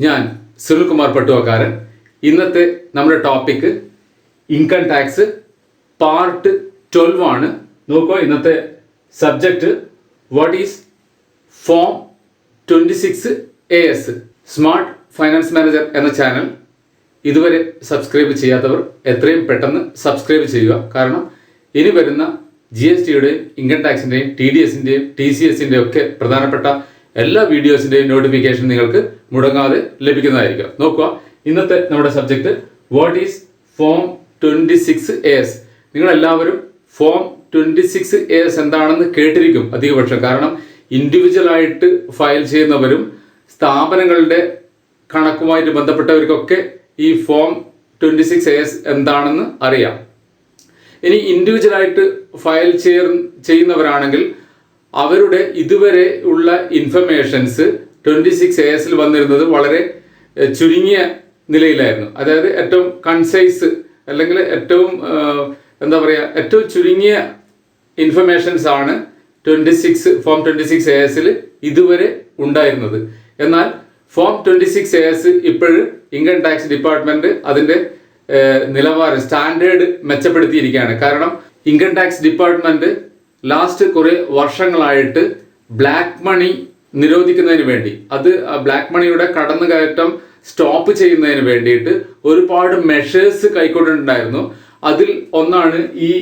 ഞാൻ സുനിൽകുമാർ പട്ടുവക്കാരൻ. ഇന്നത്തെ നമ്മുടെ ടോപ്പിക്ക് ഇൻകം ടാക്സ് പാർട്ട് 12 ആണ്. നോക്കുക, ഇന്നത്തെ subject what is form 26AS. Smart finance manager എന്ന ചാനൽ ഇതുവരെ സബ്സ്ക്രൈബ് ചെയ്യാത്തവർ എത്രയും പെട്ടെന്ന് സബ്സ്ക്രൈബ് ചെയ്യുക. കാരണം ഇനി വരുന്ന GSTയുടെയും ഇൻകം ടാക്സിൻ്റെയും TDSൻ്റെയും TCSൻ്റെയും ഒക്കെ പ്രധാനപ്പെട്ട എല്ലാ വീഡിയോസിൻ്റെയും നോട്ടിഫിക്കേഷൻ നിങ്ങൾക്ക് മുടങ്ങാതെ ലഭിക്കുന്നതായിരിക്കും. നോക്കുക, ഇന്നത്തെ നമ്മുടെ subject what is form 26AS. നിങ്ങളെല്ലാവരും ഫോം 26AS എന്താണെന്ന് കേട്ടിരിക്കും അധികപക്ഷം. കാരണം ഇൻഡിവിജ്വലായിട്ട് ഫയൽ ചെയ്യുന്നവരും സ്ഥാപനങ്ങളുടെ കണക്കുമായിട്ട് ബന്ധപ്പെട്ടവർക്കൊക്കെ ഈ ഫോം 26AS എന്താണെന്ന് അറിയാം. ഇനി ഇൻഡിവിജ്വലായിട്ട് ഫയൽ ചെയ്യുന്നവരാണെങ്കിൽ അവരുടെ ഇതുവരെ ഉള്ള ഇൻഫർമേഷൻസ് 26ASൽ വന്നിരുന്നത് വളരെ ചുരുങ്ങിയ നിലയിലായിരുന്നു. അതായത് ഏറ്റവും കൺസൈസ് അല്ലെങ്കിൽ ഏറ്റവും ഏറ്റവും ചുരുങ്ങിയ ഇൻഫർമേഷൻസ് ആണ് ഫോം 26ASൽ ഇതുവരെ ഉണ്ടായിരുന്നത്. എന്നാൽ ഫോം 26AS ഇപ്പോഴും ഇൻകം ടാക്സ് ഡിപ്പാർട്ട്മെന്റ് അതിൻ്റെ നിലവാരം സ്റ്റാൻഡേർഡ് മെച്ചപ്പെടുത്തിയിരിക്കുകയാണ്. കാരണം ഇൻകം ടാക്സ് ഡിപ്പാർട്ട്മെന്റ് ലാസ്റ്റ് കുറേ വർഷങ്ങളായിട്ട് ബ്ലാക്ക് മണി നിരോധിക്കുന്നതിന് വേണ്ടി, അത് ബ്ലാക്ക് മണിയുടെ കടന്നുകയറ്റം സ്റ്റോപ്പ് ചെയ്യുന്നതിന് വേണ്ടിയിട്ട് ഒരുപാട് മെഷേഴ്സ് കൈക്കൊണ്ടിട്ടുണ്ടായിരുന്നു. അതിൽ ഒന്നാണ് ഈ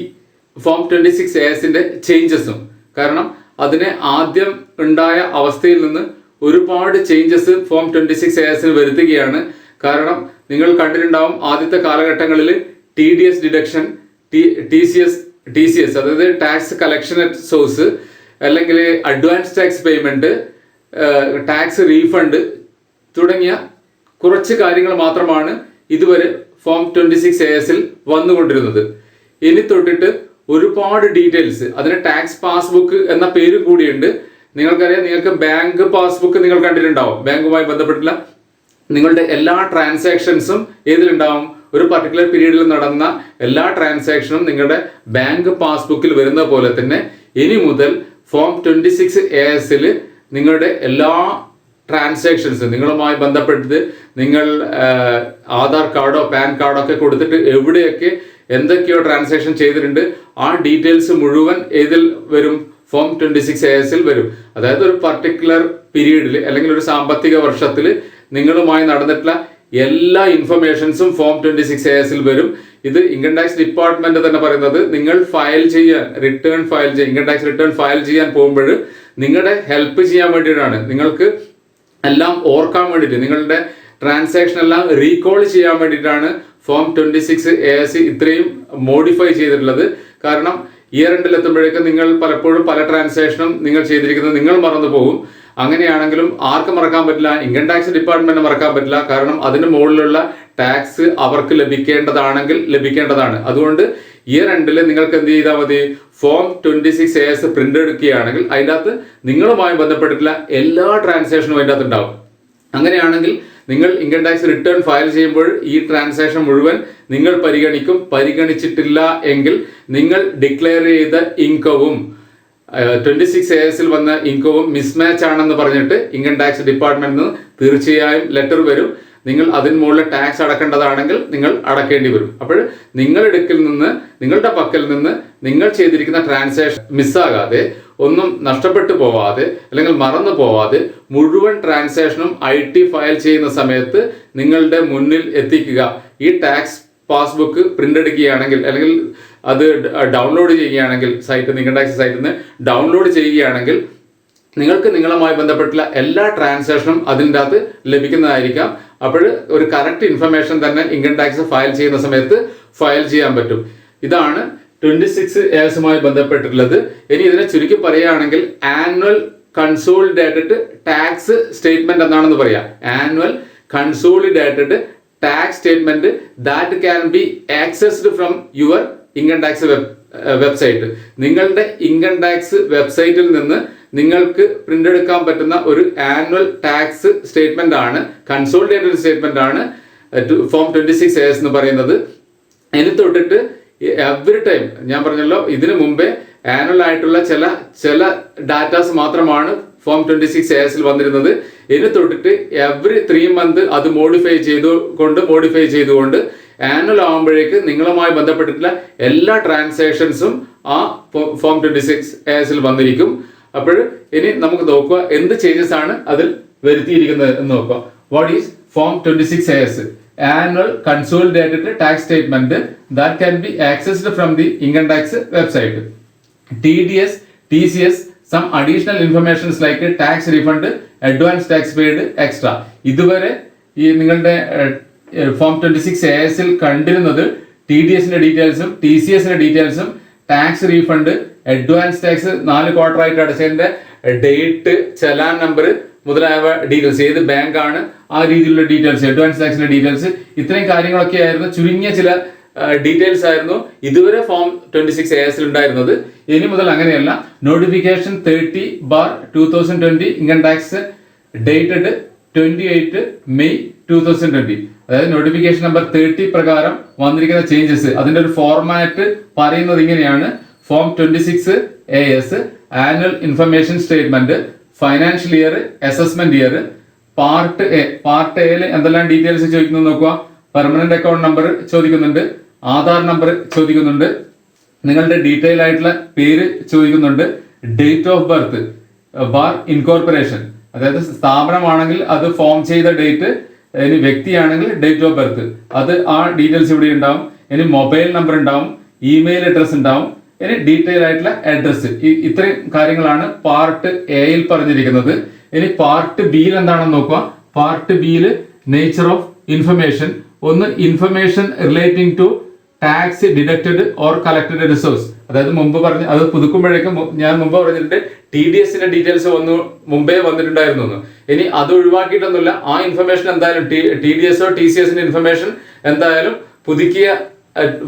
ഫോം 26ASന്റെ ചേഞ്ചസും. കാരണം അതിനെ ആദ്യം ഉണ്ടായ അവസ്ഥയിൽ നിന്ന് ഒരുപാട് ചേഞ്ചസ് ഫോം 26ASന് വരുത്തുകയാണ്. കാരണം നിങ്ങൾ കണ്ടിട്ടുണ്ടാവും, ആദ്യത്തെ കാലഘട്ടങ്ങളിൽ TDS ഡിഡക്ഷൻ, TCS അതായത് ടാക്സ് കളക്ഷൻ അറ്റ് സോഴ്സ്, അല്ലെങ്കിൽ advance tax payment, tax refund തുടങ്ങിയ കുറച്ച് കാര്യങ്ങൾ മാത്രമാണ് ഇതുവരെ ഫോം 26ASൽ വന്നുകൊണ്ടിരുന്നത്. ഇനി തൊട്ടിട്ട് ഒരുപാട് ഡീറ്റെയിൽസ്, അതിന് ടാക്സ് പാസ്ബുക്ക് എന്ന പേര് കൂടിയുണ്ട്. നിങ്ങൾക്കറിയാം, നിങ്ങൾക്ക് ബാങ്ക് പാസ്ബുക്ക് നിങ്ങൾ കണ്ടിട്ടുണ്ടാവും. ബാങ്കുമായി ബന്ധപ്പെട്ടുള്ള നിങ്ങളുടെ എല്ലാ ട്രാൻസാക്ഷൻസും ഏതിലുണ്ടാവും? ഒരു പർട്ടിക്കുലർ പീരീഡിൽ നടന്ന എല്ലാ ട്രാൻസാക്ഷനും നിങ്ങളുടെ ബാങ്ക് പാസ്ബുക്കിൽ വരുന്ന പോലെ തന്നെ ഇനി മുതൽ ഫോം 26ASൽ നിങ്ങളുടെ എല്ലാ ട്രാൻസാക്ഷൻസ് നിങ്ങളുമായി ബന്ധപ്പെട്ട് നിങ്ങൾ ആധാർ കാർഡോ പാൻ കാർഡോ ഒക്കെ കൊടുത്തിട്ട് എവിടെയൊക്കെ എന്തൊക്കെയോ ട്രാൻസാക്ഷൻ ചെയ്തിട്ടുണ്ട്, ആ ഡീറ്റെയിൽസ് മുഴുവൻ ഏതിൽ വരും? ഫോം 26ASൽ വരും. അതായത് ഒരു പർട്ടിക്കുലർ പീരീഡിൽ അല്ലെങ്കിൽ ഒരു സാമ്പത്തിക വർഷത്തിൽ നിങ്ങളുമായി നടന്നിട്ടുള്ള എല്ലാ ഇൻഫർമേഷൻസും ഫോം 26ASൽ വരും. ഇത് ഇൻകം ടാക്സ് ഡിപ്പാർട്ട്മെന്റ് തന്നെ പറയുന്നത്, നിങ്ങൾ ഫയൽ ചെയ്യാൻ ഇൻകം ടാക്സ് റിട്ടേൺ ഫയൽ ചെയ്യാൻ പോകുമ്പോൾ നിങ്ങളുടെ ഹെൽപ്പ് ചെയ്യാൻ വേണ്ടിയിട്ടാണ്, നിങ്ങൾക്ക് എല്ലാം ഓർക്കാൻ വേണ്ടിയിട്ട്, നിങ്ങളുടെ ട്രാൻസാക്ഷൻ എല്ലാം റീകോൾ ചെയ്യാൻ വേണ്ടിയിട്ടാണ് ഫോം 26AS ഇത്രയും മോഡിഫൈ ചെയ്തിട്ടുള്ളത്. കാരണം ഇയർ എൻഡിൽ എത്തുമ്പോഴേക്കും നിങ്ങൾ പലപ്പോഴും പല ട്രാൻസാക്ഷനും നിങ്ങൾ ചെയ്തിരിക്കുന്നത് നിങ്ങൾ മറന്നു പോകും. അങ്ങനെയാണെങ്കിലും ആർക്കും മറക്കാൻ പറ്റില്ല, ഇൻകം ടാക്സ് ഡിപ്പാർട്ട്മെന്റ് മറക്കാൻ പറ്റില്ല. കാരണം അതിന് മുകളിലുള്ള ടാക്സ് അവർക്ക് ലഭിക്കേണ്ടതാണെങ്കിൽ ലഭിക്കേണ്ടതാണ്. അതുകൊണ്ട് ഇയർ എൻഡിൽ നിങ്ങൾക്ക് എന്ത് ചെയ്താൽ മതി? ഫോം 26AS പ്രിന്റ് എടുക്കുകയാണെങ്കിൽ അതിൻ്റെ അകത്ത് നിങ്ങളുമായി ബന്ധപ്പെട്ടിട്ടുള്ള എല്ലാ ട്രാൻസാക്ഷനും അതിൻ്റെ അകത്ത് ഉണ്ടാവും. അങ്ങനെയാണെങ്കിൽ നിങ്ങൾ ഇൻകം ടാക്സ് റിട്ടേൺ ഫയൽ ചെയ്യുമ്പോൾ ഈ ട്രാൻസാക്ഷൻ മുഴുവൻ നിങ്ങൾ പരിഗണിച്ചിട്ടില്ല എങ്കിൽ നിങ്ങൾ ഡിക്ലെയർ ചെയ്ത ഇൻകവും 26ASൽ വന്ന ഇൻകവും മിസ്മാച്ച് ആണെന്ന് പറഞ്ഞിട്ട് ഇൻകം ടാക്സ് ഡിപ്പാർട്ട്മെന്റിൽ നിന്ന് തീർച്ചയായും ലെറ്റർ വരും. നിങ്ങൾ അതിന് മുകളിൽ ടാക്സ് അടക്കേണ്ടതാണെങ്കിൽ നിങ്ങൾ അടക്കേണ്ടി വരും. അപ്പോൾ നിങ്ങളുടെ പക്കൽ നിന്ന് നിങ്ങൾ ചെയ്തിരിക്കുന്ന ട്രാൻസാക്ഷൻ മിസ്സാകാതെ, ഒന്നും നഷ്ടപ്പെട്ടു പോവാതെ അല്ലെങ്കിൽ മറന്നു പോവാതെ മുഴുവൻ ട്രാൻസാക്ഷനും IT ഫയൽ ചെയ്യുന്ന സമയത്ത് നിങ്ങളുടെ മുന്നിൽ എത്തിക്കുക. ഈ ടാക്സ് പാസ്ബുക്ക് പ്രിന്റ് എടുക്കുകയാണെങ്കിൽ അല്ലെങ്കിൽ അത് ഡൗൺലോഡ് ചെയ്യുകയാണെങ്കിൽ, ഇൻകം ടാക്സ് സൈറ്റിൽ നിന്ന് ഡൗൺലോഡ് ചെയ്യുകയാണെങ്കിൽ നിങ്ങൾക്ക് നിങ്ങളുമായി ബന്ധപ്പെട്ടുള്ള എല്ലാ ട്രാൻസാക്ഷനും അതിൻ്റെ അകത്ത് ലഭിക്കുന്നതായിരിക്കാം. അപ്പോൾ ഒരു കറക്റ്റ് ഇൻഫർമേഷൻ തന്നെ ഇൻകം ടാക്സ് ഫയൽ ചെയ്യുന്ന സമയത്ത് ഫയൽ ചെയ്യാൻ പറ്റും. ഇതാണ് 26ASുമായി ബന്ധപ്പെട്ടിട്ടുള്ളത്. ഇനി ഇതിനെ ചുരുക്കി പറയുകയാണെങ്കിൽ ആനുവൽ കൺസോളിഡേറ്റഡ് ടാക്സ് സ്റ്റേറ്റ്മെന്റ് എന്നാണെന്ന് പറയാം. Annual consolidated tax statement that can be accessed from your income tax website. നിങ്ങളുടെ ഇൻകം ടാക്സ് വെബ്സൈറ്റിൽ നിന്ന് നിങ്ങൾക്ക് പ്രിന്റ് എടുക്കാൻ പറ്റുന്ന ഒരു ആനുവൽ ടാക്സ് സ്റ്റേറ്റ്മെന്റ് ആണ്, കൺസോളിഡേറ്റഡ് സ്റ്റേറ്റ്മെന്റ് ആണ് ഫോം 26AS എന്ന് പറയുന്നത്. ഇനി തൊട്ടിട്ട് എവറി ടൈം ഞാൻ പറഞ്ഞല്ലോ, ഇതിനു മുമ്പേ ആനുവൽ ആയിട്ടുള്ള ചില ഡാറ്റാസ് മാത്രമാണ് ഫോം 26AS വന്നിരുന്നത്. ഇനി തൊട്ടിട്ട് എവറി 3 months അത് മോഡിഫൈ ചെയ്തുകൊണ്ട് ആനുവൽ ആകുമ്പോഴേക്ക് നിങ്ങളുമായി ബന്ധപ്പെട്ടിട്ടുള്ള എല്ലാ ട്രാൻസാക്ഷൻസും ആ ഫോം 26AS വന്നിരിക്കും. അപ്പോൾ ഇനി നമുക്ക് നോക്കുക എന്ത് ചേഞ്ചസ് ആണ് അതിൽ വരുത്തിയിരിക്കുന്നത് എന്ന് നോക്കുക. What is form 26AS? Annual consolidated tax statement that can be accessed from the income tax website. TDS, TCS, some additional information like tax refund, advance tax paid, extra. ഇതുവരെ ഈ നിങ്ങളുടെ ഫോം 26AS കണ്ടിരുന്നത് TDSന്റെ ഡീറ്റെയിൽസും TCSന്റെ ഡീറ്റെയിൽസും tax refund, advance tax 4 quarter ആയിട്ട് അടച്ചതിന്റെ date, challan number മുതലായവ details, ഏത് bank ആണ് ആ രീതിയിലുള്ള ഡീറ്റെയിൽസ്, അഡ്വാൻസ് ടാക്സിന്റെ ഡീറ്റെയിൽസ്, ഇത്രയും കാര്യങ്ങളൊക്കെ ആയിരുന്നു, ചുരുങ്ങിയ ചില ഡീറ്റെയിൽസ് ആയിരുന്നു ഇതുവരെ ഫോം 26AS ഉണ്ടായിരുന്നത്. ഇനി മുതൽ അങ്ങനെയല്ല. Notification 30/2020 income tax dated 28 May 2020, അതായത് നോട്ടിഫിക്കേഷൻ നമ്പർ 30 പ്രകാരം വന്നിരിക്കുന്ന ചേഞ്ചസ്, അതിന്റെ ഒരു ഫോർമാറ്റ് പറയുന്നത് ഇങ്ങനെയാണ്. Form 26AS annual information statement, financial year, assessment year, part എയിൽ എന്തെല്ലാം ഡീറ്റെയിൽസ് ചോദിക്കുന്നു നോക്കുക. പെർമനന്റ് അക്കൗണ്ട് നമ്പർ ചോദിക്കുന്നുണ്ട്, ആധാർ നമ്പർ ചോദിക്കുന്നുണ്ട്, നിങ്ങളുടെ ഡീറ്റെയിൽ ആയിട്ടുള്ള പേര് ചോദിക്കുന്നുണ്ട്, date of birth, bar incorporation, അതായത് സ്ഥാപനമാണെങ്കിൽ അത് ഫോം ചെയ്ത ഡേറ്റ്, ഇനി വ്യക്തിയാണെങ്കിൽ ഡേറ്റ് ഓഫ് ബർത്ത്, അത് ആ ഡീറ്റെയിൽസ് ഇവിടെ ഉണ്ടാവും. ഇനി മൊബൈൽ നമ്പർ ഉണ്ടാവും, ഇമെയിൽ അഡ്രസ് ഉണ്ടാവും, ഇനി ഡീറ്റെയിൽ ആയിട്ടുള്ള അഡ്രസ്. ഇത്രയും കാര്യങ്ങളാണ് പാർട്ട് എയിൽ പറഞ്ഞിരിക്കുന്നത്. ഇനി പാർട്ട് ബിയിൽ എന്താണെന്ന് നോക്കുക. പാർട്ട് ബിയിൽ നേച്ചർ ഓഫ് ഇൻഫർമേഷൻ, ഒന്ന് information relating to tax deducted or collected resource, അതായത് മുമ്പ് പറഞ്ഞ അത് പുതുക്കുമ്പോഴേക്കും ഞാൻ മുമ്പ് പറഞ്ഞിട്ടുണ്ട് TDSന്റെ ഡീറ്റെയിൽസ് മുമ്പേ വന്നിട്ടുണ്ടായിരുന്നു. ഇനി അത് ഒഴിവാക്കിയിട്ടൊന്നുമില്ല, ആ ഇൻഫർമേഷൻ എന്തായാലും TDSO TCSന്റെ ഇൻഫർമേഷൻ എന്തായാലും പുതുക്കിയ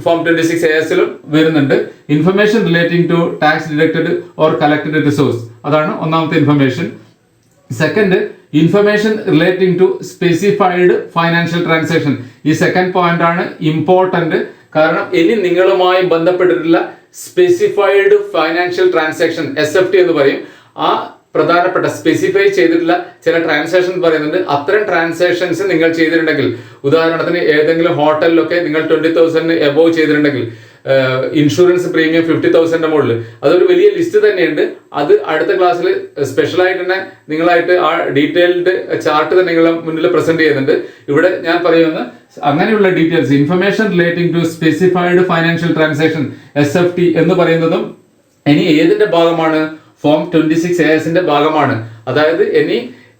ഫോം 26AS വരുന്നുണ്ട്. Information relating to tax deducted or collected resource, അതാണ് ഒന്നാമത്തെ information. Second, information relating to specified financial transaction. ഈ സെക്കൻഡ് പോയിന്റ് ആണ് ഇമ്പോർട്ടന്റ്. കാരണം ഇനി നിങ്ങളുമായി ബന്ധപ്പെട്ടിട്ടുള്ള സ്പെസിഫൈഡ് ഫൈനാൻഷ്യൽ ട്രാൻസാക്ഷൻ, SFT എന്ന് പറയും, ആ പ്രധാനപ്പെട്ട സ്പെസിഫൈ ചെയ്തിട്ടുള്ള ചില ട്രാൻസാക്ഷൻ പറയുന്നുണ്ട്. അത്തരം ട്രാൻസാക്ഷൻസ് നിങ്ങൾ ചെയ്തിട്ടുണ്ടെങ്കിൽ, ഉദാഹരണത്തിന് ഏതെങ്കിലും ഹോട്ടലിലൊക്കെ നിങ്ങൾ 20,000 എബോവ് ചെയ്തിട്ടുണ്ടെങ്കിൽ, ഇൻഷുറൻസ് പ്രീമിയം 50,000 മുകളിൽ, അതൊരു വലിയ ലിസ്റ്റ് തന്നെയുണ്ട്. അത് അടുത്ത ക്ലാസ്സിൽ സ്പെഷ്യലായിട്ട് തന്നെ നിങ്ങളായിട്ട് ആ ഡീറ്റെയിൽഡ് ചാർട്ട് തന്നെ നിങ്ങളെ മുന്നിൽ പ്രസന്റ് ചെയ്യുന്നുണ്ട്. ഇവിടെ ഞാൻ പറയുന്നത് അങ്ങനെയുള്ള details, information relating to specified financial transaction, SFT എന്ന് പറയുന്നതും ഇനി ഏതിന്റെ ഭാഗമാണ്? ഫോം 26ASന്റെ ഭാഗമാണ്. അതായത് ഇനി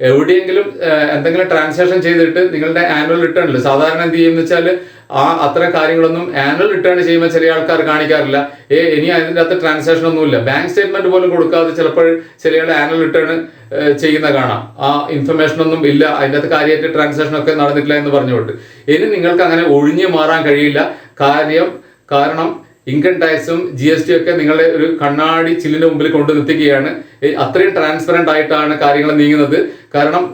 എവിടെയെങ്കിലും എന്തെങ്കിലും ട്രാൻസാക്ഷൻ ചെയ്തിട്ട് നിങ്ങളുടെ ആനുവൽ റിട്ടേണിൽ സാധാരണ എന്ത് ചെയ്യുമെന്ന് വെച്ചാൽ അത്തരം കാര്യങ്ങളൊന്നും ആനുവൽ റിട്ടേൺ ചെയ്യുമ്പോൾ ചില ആൾക്കാർ കാണിക്കാറില്ല. ഇനി അതിൻ്റെ അകത്ത് ട്രാൻസാക്ഷൻ ഒന്നുമില്ല, ബാങ്ക് സ്റ്റേറ്റ്മെന്റ് പോലും കൊടുക്കാതെ ചിലപ്പോൾ ചില ആനുവൽ റിട്ടേൺ ചെയ്യുന്ന കാണാം. ആ ഇൻഫർമേഷൻ ഒന്നും ഇല്ല, അതിൻ്റെ അകത്ത് കാര്യമായിട്ട് ട്രാൻസാക്ഷൻ ഒക്കെ നടന്നിട്ടില്ല എന്ന് പറഞ്ഞുകൊണ്ട്. ഇനി നിങ്ങൾക്ക് അങ്ങനെ ഒഴിഞ്ഞു മാറാൻ കഴിയില്ല. കാരണം ഇൻകം ടാക്സും GST ഒക്കെ നിങ്ങളെ ഒരു കണ്ണാടി ചില്ലിന്റെ മുമ്പിൽ കൊണ്ടു നിർത്തുകയാണ്. അത്രയും ട്രാൻസ്പെറന്റ് ആയിട്ടാണ് കാര്യങ്ങൾ നീങ്ങുന്നത്. കാരണം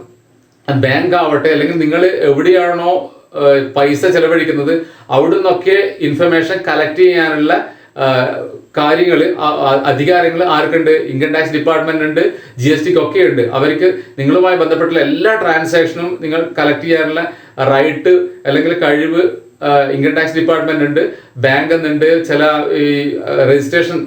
ബാങ്ക് ആവട്ടെ, അല്ലെങ്കിൽ നിങ്ങൾ എവിടെയാണോ പൈസ ചെലവഴിക്കുന്നത് അവിടെ നിന്നൊക്കെ ഇൻഫർമേഷൻ കളക്ട് ചെയ്യാനുള്ള കാര്യങ്ങൾ, അധികാരങ്ങൾ ആർക്കുണ്ട്? ഇൻകം ടാക്സ് ഡിപ്പാർട്ട്മെന്റ് ഉണ്ട്, GSTക്ക് ഒക്കെ ഉണ്ട്. അവർക്ക് നിങ്ങളുമായി ബന്ധപ്പെട്ടുള്ള എല്ലാ ട്രാൻസാക്ഷനും നിങ്ങൾ കളക്ട് ചെയ്യാനുള്ള റൈറ്റ് അല്ലെങ്കിൽ കഴിവ് ഇൻകം ടാക്സ് ഡിപ്പാർട്ട്മെന്റ് ഉണ്ട്, ബാങ്ക് എന്നുണ്ട്. ചില ഈ രജിസ്ട്രേഷൻ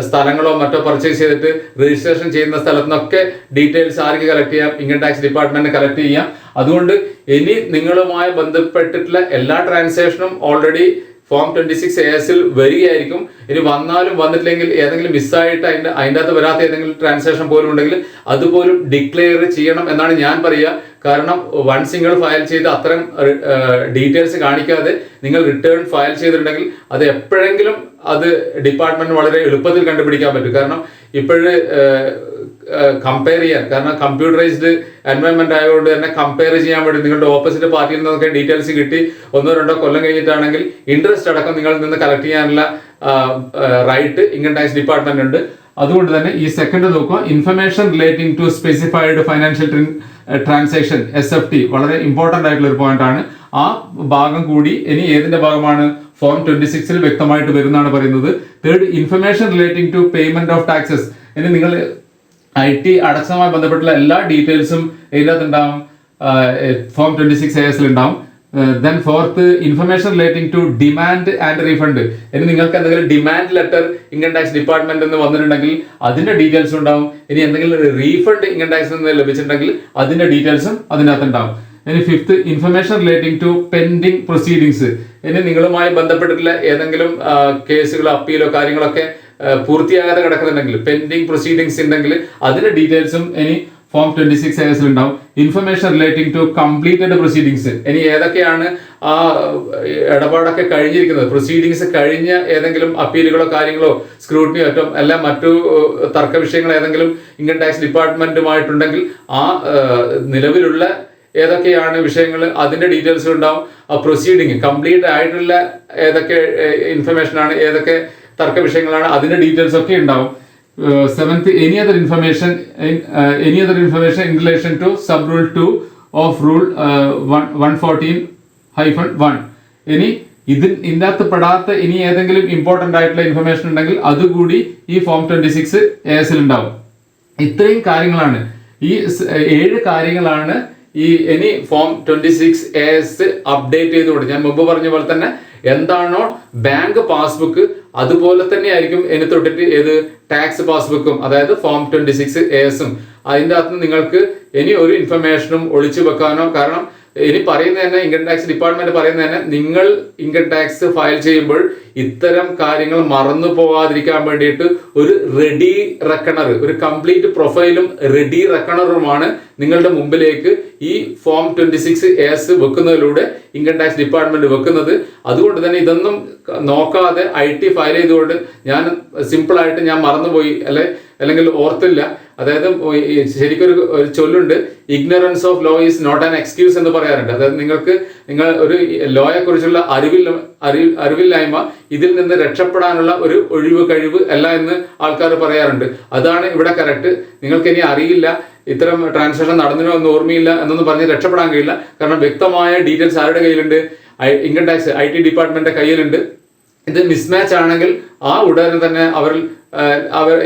സ്ഥലങ്ങളോ മറ്റോ പർച്ചേസ് ചെയ്തിട്ട് രജിസ്ട്രേഷൻ ചെയ്യുന്ന സ്ഥലത്തു നിന്നൊക്കെ ഡീറ്റെയിൽസ് ആർക്ക് കളക്ട് ചെയ്യാം? ഇൻകം ടാക്സ് ഡിപ്പാർട്ട്മെന്റ് കളക്ട് ചെയ്യാം. അതുകൊണ്ട് ഇനി നിങ്ങളുമായി ബന്ധപ്പെട്ടിട്ടുള്ള എല്ലാ ട്രാൻസാക്ഷനും ഓൾറെഡി ഫോം 26AS വരികയായിരിക്കും. ഇനി വന്നാലും വന്നിട്ടില്ലെങ്കിൽ ഏതെങ്കിലും മിസ്സായിട്ട് അതിൻ്റെ അകത്ത് വരാത്ത ഏതെങ്കിലും ട്രാൻസാക്ഷൻ പോലും ഉണ്ടെങ്കിൽ അതുപോലും ഡിക്ലെയർ ചെയ്യണം എന്നാണ് ഞാൻ പറയുക. കാരണം വൺസ് നിങ്ങൾ ഫയൽ ചെയ്ത് അത്തരം ഡീറ്റെയിൽസ് കാണിക്കാതെ നിങ്ങൾ റിട്ടേൺ ഫയൽ ചെയ്തിട്ടുണ്ടെങ്കിൽ അത് എപ്പോഴെങ്കിലും അത് ഡിപ്പാർട്ട്മെന്റ് വളരെ എളുപ്പത്തിൽ കണ്ടുപിടിക്കാൻ പറ്റും. കാരണം ഇപ്പോഴ് കമ്പയർ ചെയ്യാൻ, കാരണം കമ്പ്യൂട്ടറൈസ്ഡ് എൻവയോൺമെന്റ് ആയതുകൊണ്ട് തന്നെ കമ്പയർ ചെയ്യാൻ വേണ്ടി നിങ്ങളുടെ ഓപ്പോസിറ്റ് പാർട്ടിയിൽ നിന്നൊക്കെ ഡീറ്റെയിൽസ് കിട്ടി 1-2 കൊല്ലം കഴിഞ്ഞിട്ടാണെങ്കിൽ ഇൻട്രസ്റ്റ് അടക്കം നിങ്ങളിൽ നിന്ന് കളക്ട് ചെയ്യാനുള്ള റൈറ്റ് ഇൻകം ടാക്സ് ഡിപ്പാർട്ട്മെന്റ് ഉണ്ട്. അതുകൊണ്ട് തന്നെ ഈ സെക്കൻഡ് നോക്കുക, information relating to specified financial transaction SFT വളരെ ഇമ്പോർട്ടന്റ് ആയിട്ടുള്ള ഒരു പോയിന്റ് ആണ്. ആ ഭാഗം കൂടി ഇനി ഏതിന്റെ ഭാഗമാണ്? ഫോം 26 വ്യക്തമായിട്ട് വരുന്നതാണ് പറയുന്നത്. Third, information relating to payment of taxes. ഇനി നിങ്ങൾ IT അടച്ചതുമായി ബന്ധപ്പെട്ടുള്ള എല്ലാ ഡീറ്റെയിൽസും ഇതിനകത്ത് ഉണ്ടാവും, ഫോം 26AS ഉണ്ടാവും. Then fourth, information relating to demand and refund. ഇനി നിങ്ങൾക്ക് എന്തെങ്കിലും demand letter income tax department നിന്ന് വന്നിട്ടുണ്ടെങ്കിൽ അതിന്റെ ഡീറ്റെയിൽസ് ഉണ്ടാവും. ഇനി എന്തെങ്കിലും റീഫണ്ട് ഇൻകം ടാക്സിൽ നിന്ന് ലഭിച്ചിട്ടുണ്ടെങ്കിൽ അതിന്റെ ഡീറ്റെയിൽസും അതിനകത്ത് ഉണ്ടാവും. ഇനി fifth, information relating to pending proceedings. ഇനി നിങ്ങളുമായി ബന്ധപ്പെട്ടിട്ടുള്ള ഏതെങ്കിലും കേസുകളോ അപ്പീലോ കാര്യങ്ങളൊക്കെ പൂർത്തിയാകാതെ കിടക്കുന്നുണ്ടെങ്കിൽ, പെൻഡിങ് പ്രൊസീഡിങ്സ് ഉണ്ടെങ്കിൽ അതിന്റെ ഡീറ്റെയിൽസും ഇനി ഫോം 26AS ഉണ്ടാവും. Information relating to completed proceedings. ഇനി ഏതൊക്കെയാണ് ആ ഇടപാടൊക്കെ കഴിഞ്ഞിരിക്കുന്നത്, പ്രൊസീഡിങ്സ് കഴിഞ്ഞ ഏതെങ്കിലും അപ്പീലുകളോ കാര്യങ്ങളോ സ്ക്രൂട്ടിനിയോ മറ്റും എല്ലാം മറ്റു തർക്ക വിഷയങ്ങൾ ഏതെങ്കിലും ഇൻകം ടാക്സ് ഡിപ്പാർട്ട്മെന്റുമായിട്ടുണ്ടെങ്കിൽ ആ നിലവിലുള്ള ഏതൊക്കെയാണ് വിഷയങ്ങൾ അതിന്റെ ഡീറ്റെയിൽസ് ഉണ്ടാവും. ആ പ്രൊസീഡിങ് കംപ്ലീറ്റ് ആയിട്ടുള്ള ഏതൊക്കെ ഇൻഫർമേഷൻ ആണ്, ഏതൊക്കെ തർക്ക വിഷയങ്ങളാണ് അതിന്റെ ഡീറ്റെയിൽസ് ഒക്കെ ഉണ്ടാവും. Seventh, any other information in relation to sub rule 2 of rule 114-1. ഇനി ഇതിനകത്ത് പെടാത്ത ഇനി ഏതെങ്കിലും ഇമ്പോർട്ടന്റ് ആയിട്ടുള്ള ഇൻഫർമേഷൻ ഉണ്ടെങ്കിൽ അതുകൂടി ഈ ഫോം 26AS ഉണ്ടാവും. ഇത്രയും കാര്യങ്ങളാണ്, ഈ 7 കാര്യങ്ങളാണ് ഈ ഇനി ഫോം 26AS അപ്ഡേറ്റ് ചെയ്തുകൊണ്ട് ഞാൻ മുമ്പ് പറഞ്ഞ പോലെ തന്നെ എന്താണോ ബാങ്ക് പാസ്ബുക്ക് അതുപോലെ തന്നെ ആയിരിക്കും ഇനി തൊട്ടിട്ട് ഏത് ടാക്സ് പാസ്ബുക്കും, അതായത് ഫോം 26ASഉം. അതിൻ്റെ അകത്ത് നിങ്ങൾക്ക് ഇനി ഒരു ഇൻഫർമേഷനും ഒളിച്ചു വെക്കാനോ, കാരണം ഇനി പറയുന്നത് തന്നെ ഇൻകം ടാക്സ് ഡിപ്പാർട്ട്മെന്റ് പറയുന്നത് തന്നെ നിങ്ങൾ ഇൻകം ടാക്സ് ഫയൽ ചെയ്യുമ്പോൾ ഇത്തരം കാര്യങ്ങൾ മറന്നു പോകാതിരിക്കാൻ വേണ്ടിയിട്ട് ഒരു റെഡി റെക്കണർ, ഒരു കംപ്ലീറ്റ് പ്രൊഫൈലും റെഡി റെക്കണറുമാണ് നിങ്ങളുടെ മുമ്പിലേക്ക് ഈ ഫോം 26AS വെക്കുന്നതിലൂടെ ഇൻകം ടാക്സ് ഡിപ്പാർട്ട്മെന്റ് വെക്കുന്നത്. അതുകൊണ്ട് തന്നെ ഇതൊന്നും നോക്കാതെ IT ഫയൽ ചെയ്തുകൊണ്ട് ഞാൻ സിമ്പിളായിട്ട് ഞാൻ മറന്നുപോയി അല്ലെങ്കിൽ ഓർത്തില്ല. അതായത് ശരിക്കും ഒരു ചൊല്ലുണ്ട്, ignorance of law is not an excuse എന്ന് പറയാറുണ്ട്. അതായത് നിങ്ങൾ ഒരു ലോയെ കുറിച്ചുള്ള അറിവില്ലായ്മ ഇതിൽ നിന്ന് രക്ഷപ്പെടാനുള്ള ഒരു ഒഴിവ് കഴിവ് അല്ല എന്ന് ആൾക്കാർ പറയാറുണ്ട്. അതാണ് ഇവിടെ കറക്റ്റ്. നിങ്ങൾക്ക് ഇനി അറിയില്ല, ഇത്തരം ട്രാൻസാക്ഷൻ നടന്നിനോ എന്ന് ഓർമ്മയില്ല എന്നൊന്നും പറഞ്ഞ് രക്ഷപ്പെടാൻ കഴിയില്ല. കാരണം വ്യക്തമായ ഡീറ്റെയിൽസ് ആരുടെ കയ്യിലുണ്ട്? ഇൻകം ടാക്സ് IT ഡിപ്പാർട്ട്മെന്റിന്റെ കയ്യിലുണ്ട്. ഇത് മിസ്മാച്ച് ആണെങ്കിൽ ആ ഉടനെ തന്നെ അവർ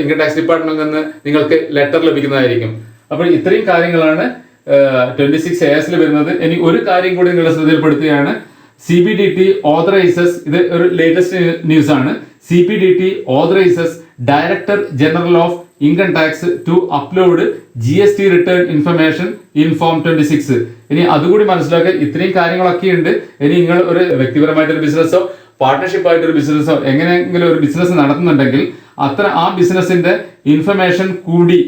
ഇൻകം ടാക്സ് ഡിപ്പാർട്ട്മെന്റിൽ നിന്ന് നിങ്ങൾക്ക് ലെറ്റർ ലഭിക്കുന്നതായിരിക്കും. അപ്പോൾ ഇത്രയും കാര്യങ്ങളാണ് 26AS വരുന്നത്. ഇനി ഒരു കാര്യം കൂടി നിങ്ങളുടെ ശ്രദ്ധയിൽപ്പെടുത്തുകയാണ്. CBDT ഓതറൈസസ്, ഇത് ഒരു ലേറ്റസ്റ്റ് ന്യൂസ് ആണ്. CBDT authorises director general of income tax to upload GST return information in form 26. ഇനി അതുകൂടി മനസ്സിലാക്കുക. ഇത്രയും കാര്യങ്ങളൊക്കെ ഉണ്ട്. ഇനി നിങ്ങൾ ഒരു വ്യക്തിപരമായിട്ടൊരു ബിസിനസ്സോ പാർട്ട്ണർഷിപ്പ് ആയിട്ടൊരു ബിസിനസ്സോ എങ്ങനെയെങ്കിലും ഒരു ബിസിനസ് നടത്തുന്നുണ്ടെങ്കിൽ ആ ബിസിനസിന്റെ ഇൻഫർമേഷൻ കൂടി,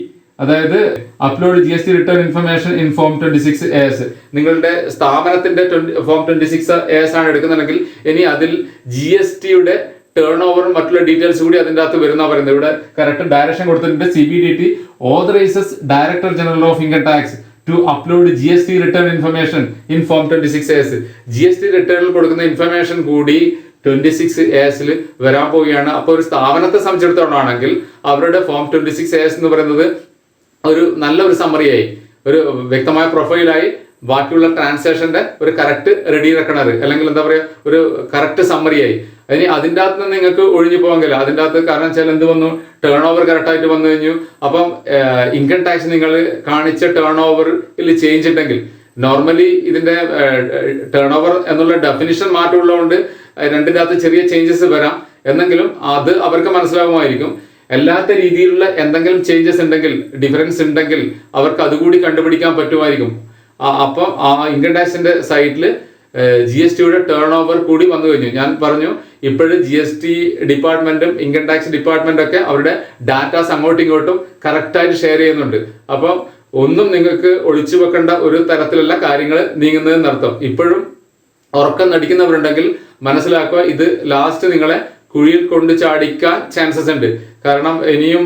അതായത് upload GST return information in form 26AS, നിങ്ങളുടെ സ്ഥാപനത്തിന്റെ ഫോം 26AS ആണ് എടുക്കുന്നുണ്ടെങ്കിൽ ഇനി അതിൽ GSTയുടെ ടേൺ ഓവറും മറ്റുള്ള ഡീറ്റെയിൽസ് കൂടി അതിൻ്റെ അകത്ത് വരുന്ന പറയുന്നത്. ഇവിടെ കറക്റ്റ് ഡയറക്ഷൻ കൊടുത്തിട്ടുണ്ട്. CBDT authorises director general of income tax to upload GST return information in form 26AS. GST റിട്ടേണിൽ കൊടുക്കുന്ന ഇൻഫർമേഷൻ കൂടി 26ASൽ വരാൻ പോവുകയാണ്. അപ്പോൾ ഒരു സ്ഥാപനത്തെ സംബന്ധിച്ചിടത്തോളം ആണെങ്കിൽ അവരുടെ ഫോം 26AS എന്ന് പറയുന്നത് ഒരു നല്ലൊരു സമ്മറിയായി, ഒരു വ്യക്തമായ പ്രൊഫൈലായി, ബാക്കിയുള്ള ട്രാൻസാക്ഷന്റെ ഒരു കറക്റ്റ് റെഡി റെക്കണർ, അല്ലെങ്കിൽ എന്താ പറയുക, ഒരു കറക്റ്റ് സമ്മറിയായി. ഇനി അതിൻ്റെ അകത്ത് നിന്ന് നിങ്ങൾക്ക് ഒഴിഞ്ഞു പോകാൻ കഴിയില്ല. അതിൻ്റെ അകത്ത് കാരണം വെച്ചാൽ എന്ത് വന്നു, ടേൺ ഓവർ കറക്റ്റായിട്ട് വന്നു കഴിഞ്ഞു. അപ്പം ഇൻകം ടാക്സ് നിങ്ങൾ കാണിച്ച ടേൺ ഓവറിൽ ചേഞ്ച് ഉണ്ടെങ്കിൽ, നോർമലി ഇതിന്റെ ടേൺ ഓവർ എന്നുള്ള ഡെഫിനിഷൻ മാറ്റമുള്ളതുകൊണ്ട് രണ്ടിൻ്റെ അകത്ത് ചെറിയ ചേഞ്ചസ് വരാം. എന്നെങ്കിലും അത് അവർക്ക് മനസ്സിലാകുമായിരിക്കും. അല്ലാത്ത രീതിയിലുള്ള എന്തെങ്കിലും ചേഞ്ചസ് ഉണ്ടെങ്കിൽ, ഡിഫറൻസ് ഉണ്ടെങ്കിൽ അവർക്ക് അതുകൂടി കണ്ടുപിടിക്കാൻ പറ്റുമായിരിക്കും. അപ്പം ആ ഇൻകം ടാക്സിന്റെ സൈറ്റിൽ GSTയുടെ ടേൺ ഓവർ കൂടി വന്നു കഴിഞ്ഞു. ഞാൻ പറഞ്ഞു ഇപ്പോഴും GST ഡിപ്പാർട്ട്മെന്റും ഇൻകം ടാക്സ് ഡിപ്പാർട്ട്മെന്റും ഒക്കെ അവരുടെ ഡാറ്റാസ് അങ്ങോട്ടും ഇങ്ങോട്ടും കറക്റ്റായിട്ട് ഷെയർ ചെയ്യുന്നുണ്ട്. അപ്പം ഒന്നും നിങ്ങൾക്ക് ഒളിച്ചു വെക്കേണ്ട ഒരു തരത്തിലുള്ള കാര്യങ്ങൾ നീങ്ങുന്നതെന്ന് അർത്ഥം. ഇപ്പോഴും ഉറക്കം നടിക്കുന്നവരുണ്ടെങ്കിൽ മനസ്സിലാക്കുക, ഇത് ലാസ്റ്റ് നിങ്ങളെ കുഴിയിൽ കൊണ്ട് ചാടിക്കാൻ ചാൻസസ് ഉണ്ട്. കാരണം ഇനിയും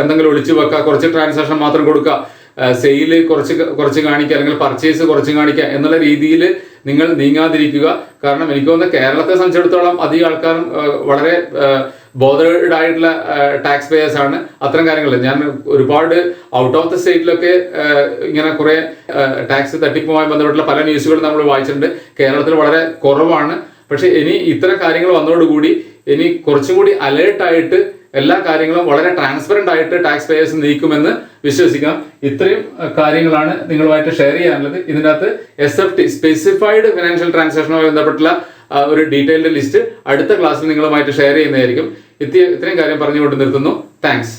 എന്തെങ്കിലും ഒളിച്ചു വെക്കുക, കുറച്ച് ട്രാൻസാക്ഷൻ മാത്രം കൊടുക്കുക, സെയില് കുറച്ച് കാണിക്കുക, അല്ലെങ്കിൽ പർച്ചേസ് കുറച്ച് കാണിക്കുക എന്നുള്ള രീതിയിൽ നിങ്ങൾ നീങ്ങാതിരിക്കുക. കാരണം എനിക്ക് തോന്നുന്നത് കേരളത്തെ സംബന്ധിച്ചിടത്തോളം അധികം ആൾക്കാരും വളരെ ബോധേഡ് ആയിട്ടുള്ള ടാക്സ് പേയേഴ്സ് ആണ്. അത്തരം കാര്യങ്ങൾ ഞാൻ ഒരുപാട് ഔട്ട് ഓഫ് ദ സ്റ്റേറ്റിലൊക്കെ ഇങ്ങനെ കുറെ ടാക്സ് തട്ടിപ്പുമായി ബന്ധപ്പെട്ടുള്ള പല ന്യൂസുകളും നമ്മൾ വായിച്ചിട്ടുണ്ട്. കേരളത്തിൽ വളരെ കുറവാണ്. പക്ഷെ ഇനി ഇത്തരം കാര്യങ്ങൾ വന്നതോടുകൂടി ഇനി കുറച്ചും കൂടി അലേർട്ടായിട്ട് എല്ലാ കാര്യങ്ങളും വളരെ ട്രാൻസ്പെറന്റ് ആയിട്ട് ടാക്സ് പേയേഴ്സ് നീക്കുമെന്ന് വിശ്വസിക്കാം. ഇത്രയും കാര്യങ്ങളാണ് നിങ്ങളുമായിട്ട് ഷെയർ ചെയ്യാനുള്ളത്. ഇതിൻ്റെ അകത്ത് SFT സ്പെസിഫൈഡ് ഫിനാൻഷ്യൽ ട്രാൻസാക്ഷനുമായി ബന്ധപ്പെട്ടുള്ള ഒരു ഡീറ്റെയിൽഡ് ലിസ്റ്റ് അടുത്ത ക്ലാസ്സിൽ നിങ്ങളുമായിട്ട് ഷെയർ ചെയ്യുന്നതായിരിക്കും. ഇത്രയും കാര്യം പറഞ്ഞുകൊണ്ട് നിർത്തുന്നു. താങ്ക്സ്.